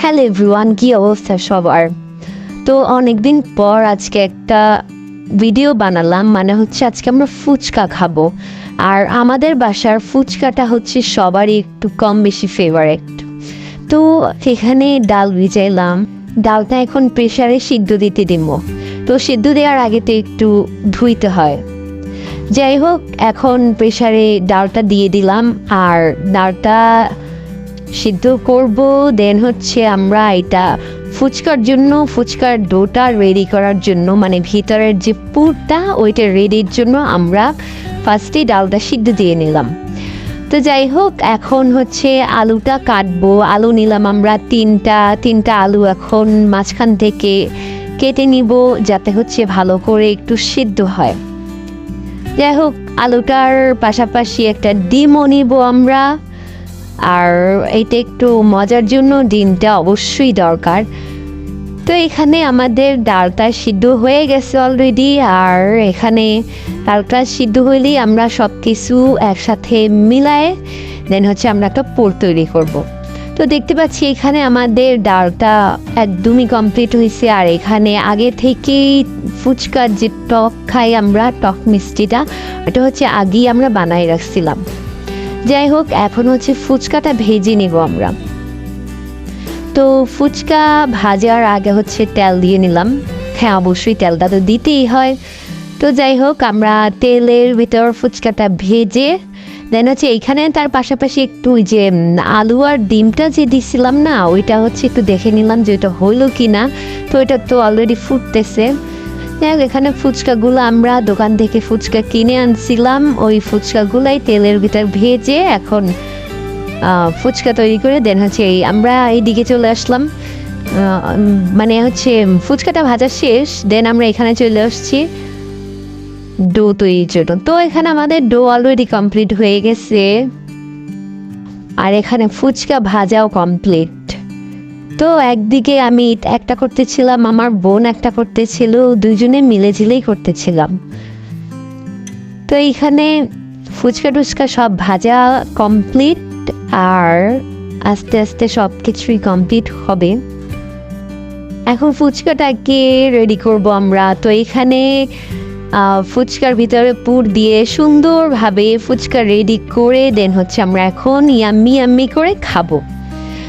Hello everyone, কি অবস্থা সবার? তো অনেকদিন পর আজকে একটা ভিডিও বানালাম, মানে হচ্ছে আজকে আমরা ফুচকা খাবো। আর আমাদের বাসার ফুচকাটা হচ্ছে সবারই একটু কম বেশি ফেভারিট। তো সেখানে ডাল ভিজাইলাম, ডালটা এখন প্রেসারে সিদ্ধ দিতে দিব। তো সিদ্ধ দেওয়ার আগে তো একটু ধুইতে হয়। যাই হোক, এখন প্রেসারে ডালটা দিয়ে দিলাম, আর ডালটা সিদ্ধ করব। দেন হচ্ছে আমরা এটা ফুচকার জন্য, ফুচকার ডোটা রেডি করার জন্য, মানে ভিতরের যে পুরটা ওইটা রেডির জন্য আমরা ফার্স্টে ডালটা সিদ্ধ দিয়ে নিলাম। তো যাই হোক, এখন হচ্ছে আলুটা কাটবো। আলু নিলাম আমরা তিনটা আলু এখন মাঝখান থেকে কেটে নিব, যাতে হচ্ছে ভালো করে একটু সিদ্ধ হয়। যাই হোক, আলুটার পাশাপাশি একটা ডিমও নিব আমরা। আর এইটা একটু মজার জন্য ডিমটা অবশ্যই দরকার। তো এখানে আমাদের ডালটা সিদ্ধ হয়ে গেছে অলরেডি। আর এখানে ডালটা সিদ্ধ হইলেই আমরা সব কিছু একসাথে মিলায়ে দেন হচ্ছে আমরা একটা পোর তৈরি করব। তো দেখতে পাচ্ছি এখানে আমাদের ডালটা একদমই কমপ্লিট হয়েছে। আর এখানে আগে থেকেই ফুচকার যে টক খাই আমরা, টক মিষ্টিটা, ওটা হচ্ছে আগেই আমরা বানাই রাখছিলাম। যাই হোক, এখন হচ্ছে ফুচকাটা ভেজে নিব আমরা। তো ফুচকা ভাজার আগে হচ্ছে তেল দিয়ে নিলাম। হ্যাঁ, অবশ্যই তেলটা তো দিতেই হয়। তো যাই হোক, আমরা তেলের ভিতর ফুচকাটা ভেজে দেন হচ্ছে এইখানে তার পাশাপাশি একটু ওই যে আলু আর ডিমটা যে দিছিলাম না, ওইটা হচ্ছে একটু দেখে নিলাম যে ওইটা হইলো কি না। তো এটা তো অলরেডি ফুটতেছে। যাই হোক, এখানে ফুচকাগুলো আমরা দোকান থেকে ফুচকা কিনে আনছিলাম, ওই ফুচকাগুলাই তেলের ভিতর ভেজে এখন ফুচকা তৈরি করে দেন হচ্ছে আমরা এই দিকে চলে আসলাম। মানে হচ্ছে ফুচকাটা ভাজা শেষ, দেন আমরা এখানে চলে আসছি ডো তৈরির জন্য। তো এখানে আমাদের ডো অলরেডি কমপ্লিট হয়ে গেছে, আর এখানে ফুচকা ভাজাও কমপ্লিট। তো একদিকে আমি একটা করতেছিলাম, আমার বোন একটা করতেছিল, দুইজনে মিলেঝিলেই করতেছিলাম। তো এইখানে ফুচকা টুচকা সব ভাজা কমপ্লিট, আর আস্তে আস্তে সব কিছুই কমপ্লিট হবে। এখন ফুচকাটাকে রেডি করব আমরা। তো এখানে ফুচকার ভিতরে পুর দিয়ে সুন্দরভাবে ফুচকা রেডি করে দেন হচ্ছে আমরা এখন ইয়াম্মি করে খাবো।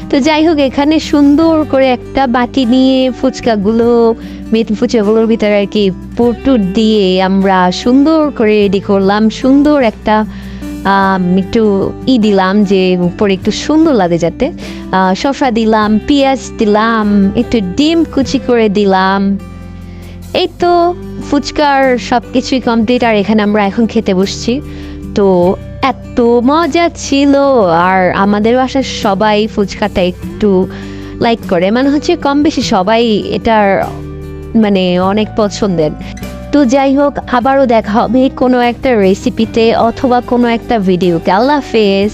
তো যাই হোক, এখানে সুন্দর করে একটা বাটি নিয়ে ফুচকাগুলোর ভিতরে আর কি পুরটুর দিয়ে আমরা সুন্দর করে রেডি করলাম। সুন্দর একটা একটু দিলাম যে উপরে একটু সুন্দর লাগে, যাতে শসা দিলাম, পেঁয়াজ দিলাম, একটু ডিম কুচি করে দিলাম। এই তো ফুচকার সব কিছুই কমপ্লিট, আর এখানে আমরা এখন খেতে বসছি। তো এত মজা ছিল। আর আমাদের বাসার সবাই ফুচকাটা একটু লাইক করে, মানে হচ্ছে কম বেশি সবাই এটার মানে অনেক পছন্দের। তো যাই হোক, আবারও দেখা হবে কোনো একটা রেসিপিতে অথবা কোনো একটা ভিডিওতে। আল্লাহ হাফেজ।